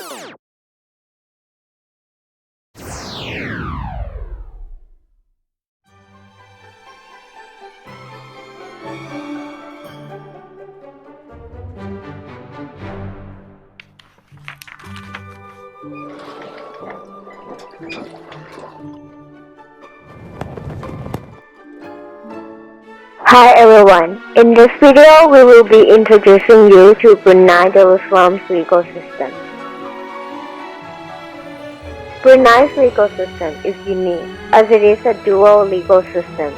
Hi everyone, in this video we will be introducing you to Brunei Darussalam's legal system. Brunei's legal system is unique as it is a dual legal system.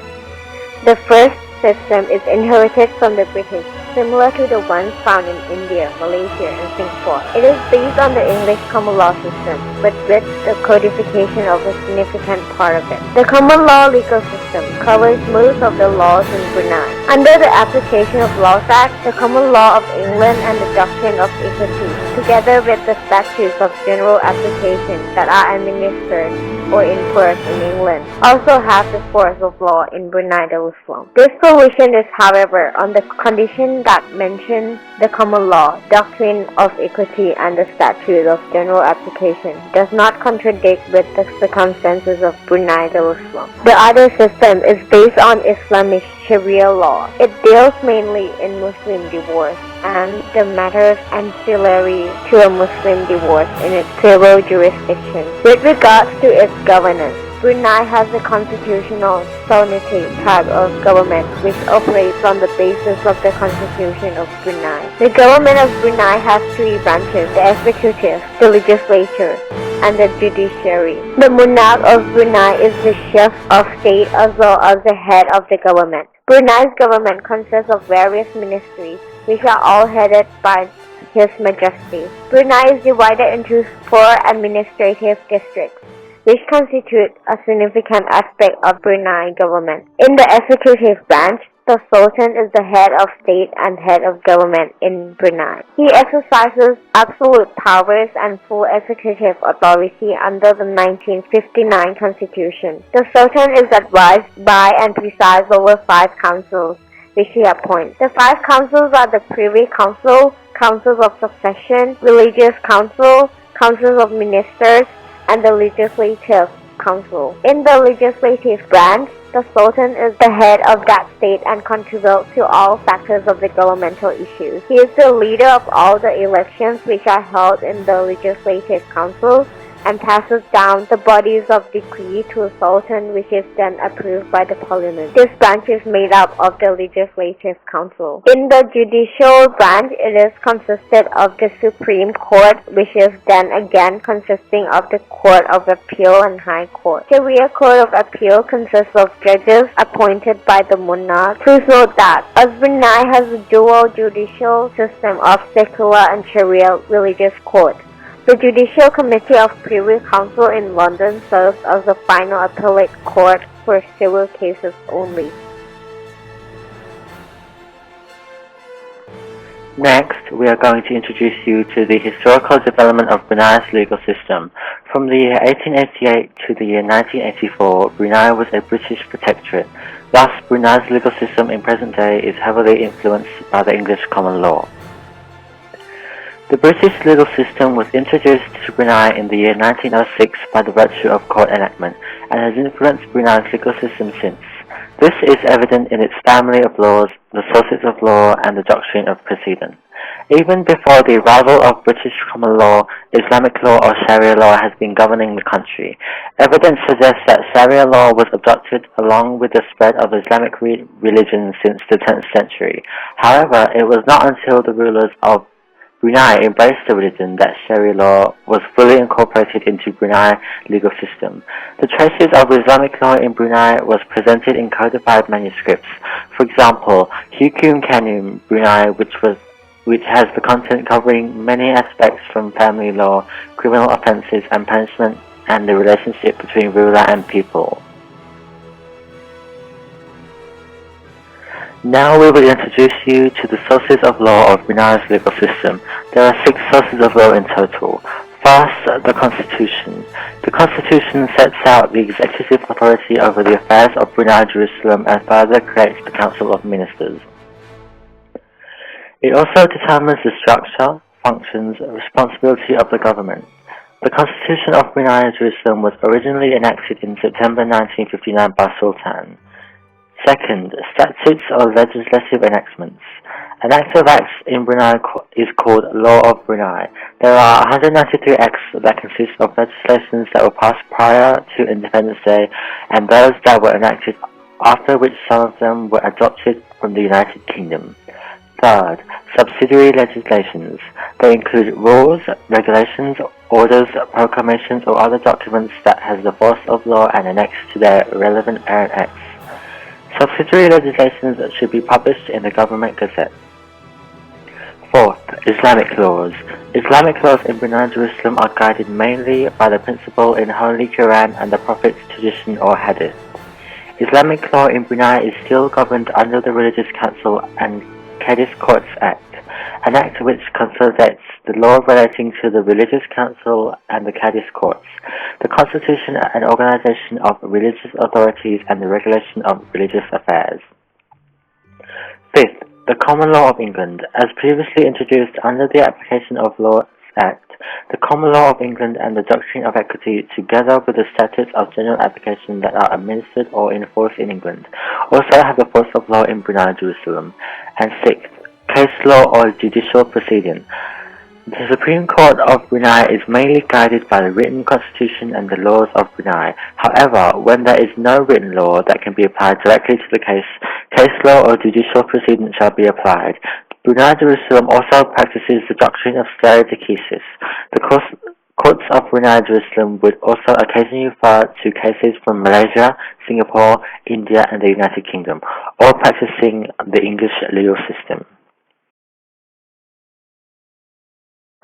The first system is inherited from the British, similar to the ones found in India, Malaysia, and Singapore. It is based on the English common law system, but with the codification of a significant part of it. The common law legal system covers most of the laws in Brunei. Under the Application of Laws Act, the Common Law of England and the Doctrine of Equity, together with the statutes of general application that are administered or enforced in England, also have the force of law in Brunei Darussalam. This provision is, however, on the condition that mentions the common law, doctrine of equity, and the statute of general application does not contradict with the circumstances of Brunei Darussalam. The other system is based on Islamic Sharia law. It deals mainly in Muslim divorce and the matters ancillary to a Muslim divorce in its civil jurisdiction. With regards to its governance, Brunei has a constitutional sovereignty type of government which operates on the basis of the Constitution of Brunei. The government of Brunei has three branches: the executive, the legislature, and the judiciary. The monarch of Brunei is the chief of state as well as the head of the government. Brunei's government consists of various ministries which are all headed by His Majesty. Brunei is divided into 4 administrative districts, which constitute a significant aspect of Brunei government. In the executive branch, the Sultan is the head of state and head of government in Brunei. He exercises absolute powers and full executive authority under the 1959 Constitution. The Sultan is advised by and presides over 5 councils, which he appoints. The 5 councils are the Privy Council, Councils of Succession, Religious Council, Councils of Ministers, and the Legislative Council. In the legislative branch, the Sultan is the head of that state and contributes to all factors of the governmental issues. He is the leader of all the elections which are held in the Legislative Council and passes down the bodies of decree to the Sultan, which is then approved by the Parliament. This branch is made up of the Legislative Council. In the judicial branch, it is consisted of the Supreme Court, which is then again consisting of the Court of Appeal and High Court. The Sharia Court of Appeal consists of judges appointed by the monarch. Please note that as Brunei has a dual judicial system of secular and Sharia religious court, the Judicial Committee of Privy Council in London serves as the final appellate court for civil cases only. Next, we are going to introduce you to the historical development of Brunei's legal system. From the year 1888 to the year 1984, Brunei was a British protectorate. Thus, Brunei's legal system in present day is heavily influenced by the English common law. The British legal system was introduced to Brunei in the year 1906 by the virtue of court enactment and has influenced Brunei's legal system since. This is evident in its family of laws, the sources of law, and the doctrine of precedent. Even before the arrival of British common law, Islamic law or Sharia law has been governing the country. Evidence suggests that Sharia law was adopted along with the spread of Islamic religion since the 10th century. However, it was not until the rulers of Brunei embraced the religion that Sharia law was fully incorporated into Brunei legal system. The traces of Islamic law in Brunei was presented in codified manuscripts. For example, Hukum Kanun Brunei, which has the content covering many aspects from family law, criminal offences and punishment, and the relationship between ruler and people. Now we will introduce you to the sources of law of Brunei's legal system. There are 6 sources of law in total. First, the Constitution. The Constitution sets out the executive authority over the affairs of Brunei Darussalam and further creates the Council of Ministers. It also determines the structure, functions, responsibility of the government. The Constitution of Brunei Darussalam was originally enacted in September 1959 by Sultan. Second, statutes or legislative enactments. An Act of Acts in Brunei is called Law of Brunei. There are 193 acts that consist of legislations that were passed prior to Independence Day and those that were enacted after, which some of them were adopted from the United Kingdom. Third, subsidiary legislations. They include rules, regulations, orders, proclamations, or other documents that has the force of law and annexed to their relevant parent acts. Subsidiary legislations should be published in the Government Gazette. Fourth, Islamic laws. Islamic laws in Brunei Darussalam are guided mainly by the principle in Holy Quran and the Prophet's tradition or Hadith. Islamic law in Brunei is still governed under the Religious Council and Cadiz Courts Act, an act which consolidates the law relating to the Religious Council and the Cadiz Courts, the constitution and organization of religious authorities and the regulation of religious affairs. Fifth, the Common Law of England. As previously introduced under the Application of Laws Act, the Common Law of England and the Doctrine of Equity, together with the Statutes of General Application that are administered or enforced in England, also have the force of law in Brunei Darussalam. And sixth, case law or judicial proceeding. The Supreme Court of Brunei is mainly guided by the written constitution and the laws of Brunei. However, when there is no written law that can be applied directly to the case law or judicial proceeding shall be applied. Brunei Darussalam also practices the doctrine of stare decisis. The courts of Brunei Darussalam would also occasionally refer to cases from Malaysia, Singapore, India, and the United Kingdom, all practicing the English legal system.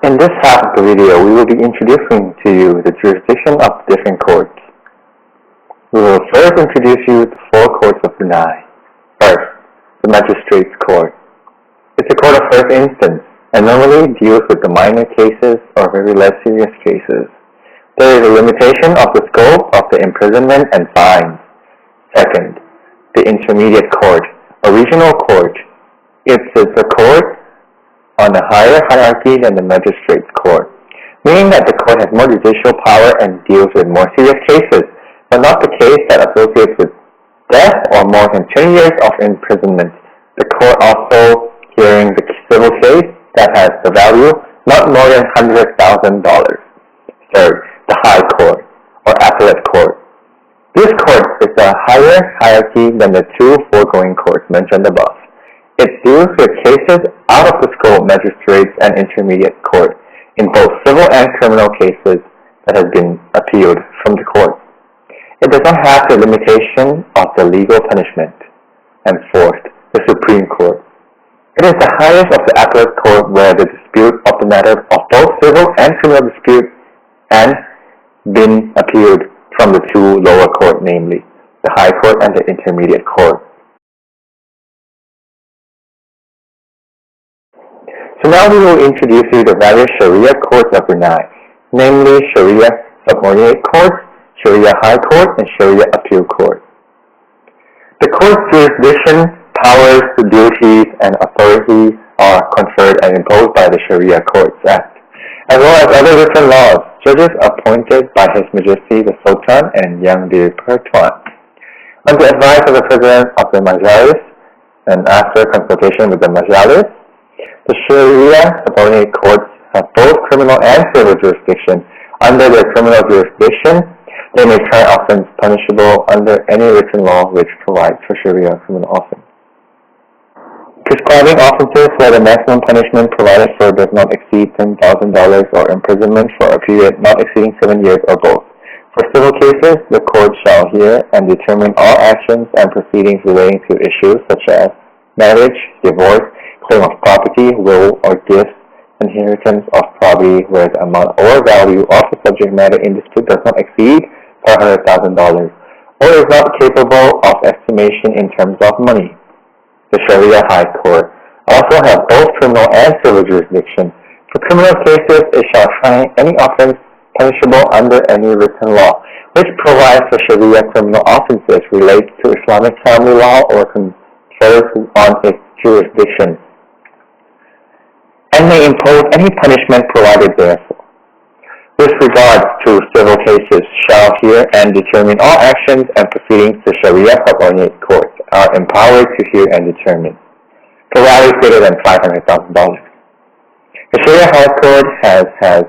In this half of the video, we will be introducing to you the jurisdiction of different courts. We will first introduce you to 4 courts of Brunei. First, the Magistrates Court. It's a court of first instance and normally deals with the minor cases or very less serious cases. There is a limitation of the scope of the imprisonment and fines. Second, the Intermediate Court, a regional court. It's a court on a higher hierarchy than the Magistrates Court, meaning that the court has more judicial power and deals with more serious cases, but not the case that associates with death or more than 10 years of imprisonment. The court also hearing the civil case that has the value not more than $100,000. Third, the High Court, or Appellate Court. This court is a higher hierarchy than the 2 foregoing courts mentioned above. It deals with cases out of the scope of magistrates and intermediate court in both civil and criminal cases that have been appealed from the court. It does not have the limitation of the legal punishment. And fourth, the Supreme Court. It is the highest of the appellate court where the dispute of the matter of both civil and criminal dispute and been appealed from the 2 lower court, namely the High Court and the Intermediate Court. So now we will introduce you the various Sharia courts of Brunei, namely Sharia Subordinate Court, Sharia High Court, and Sharia Appeal Court. The court's jurisdiction, powers, duties, and authorities are conferred and imposed by the Sharia Courts Act, as well as other written laws, judges appointed by His Majesty the Sultan and Yang di-Pertuan. On the advice of the President of the Majalis, and after consultation with the Majalis, the Sharia subordinate courts have both criminal and civil jurisdiction. Under their criminal jurisdiction, they may try offense punishable under any written law which provides for Sharia criminal offense. Prescribing offenses where the maximum punishment provided for does not exceed $10,000 or imprisonment for a period not exceeding 7 years or both. For civil cases, the court shall hear and determine all actions and proceedings relating to issues such as marriage, divorce, claim of property, will or gift, inheritance of property where the amount or value of the subject matter in dispute does not exceed $400,000 or is not capable of estimation in terms of money. The Sharia High Court also have both criminal and civil jurisdiction. For criminal cases, it shall try any offense punishable under any written law, which provides for Sharia criminal offenses relates to Islamic family law or confers on its jurisdiction. and may impose any punishment provided therefor. With regards to civil cases, shall hear and determine all actions and proceedings the Sharia subordinate courts are empowered to hear and determine, for values greater than $500,000. The Sharia High Court has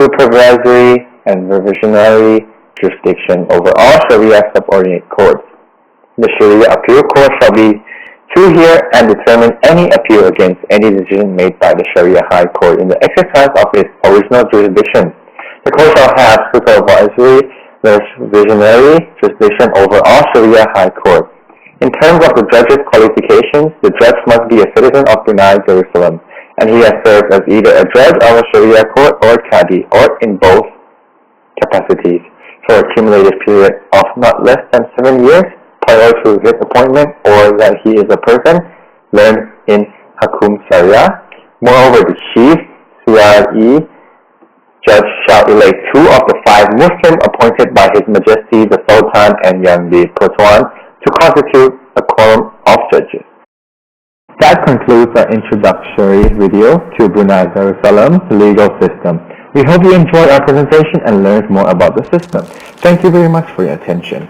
supervisory and revisionary jurisdiction over all Sharia subordinate courts. The Sharia Appeal Court shall be to hear and determine any appeal against any decision made by the Sharia High Court in the exercise of its original jurisdiction. The court shall have supervisory revisionary jurisdiction over all Sharia High Court. In terms of the judge's qualifications, the judge must be a citizen of Brunei, Darussalam, and he has served as either a judge of a Sharia court or a Qadi, or in both capacities, for a cumulative period of not less than 7 years prior to his appointment, or that he is a person learned in Hakum Sharia. Moreover, the chief CRE judge shall elect 2 of the 5 Muslims appointed by His Majesty the Sultan and Yang the Pertuan to constitute a quorum of judges. That concludes our introductory video to Brunei Darussalam's legal system. We hope you enjoyed our presentation and learned more about the system. Thank you very much for your attention.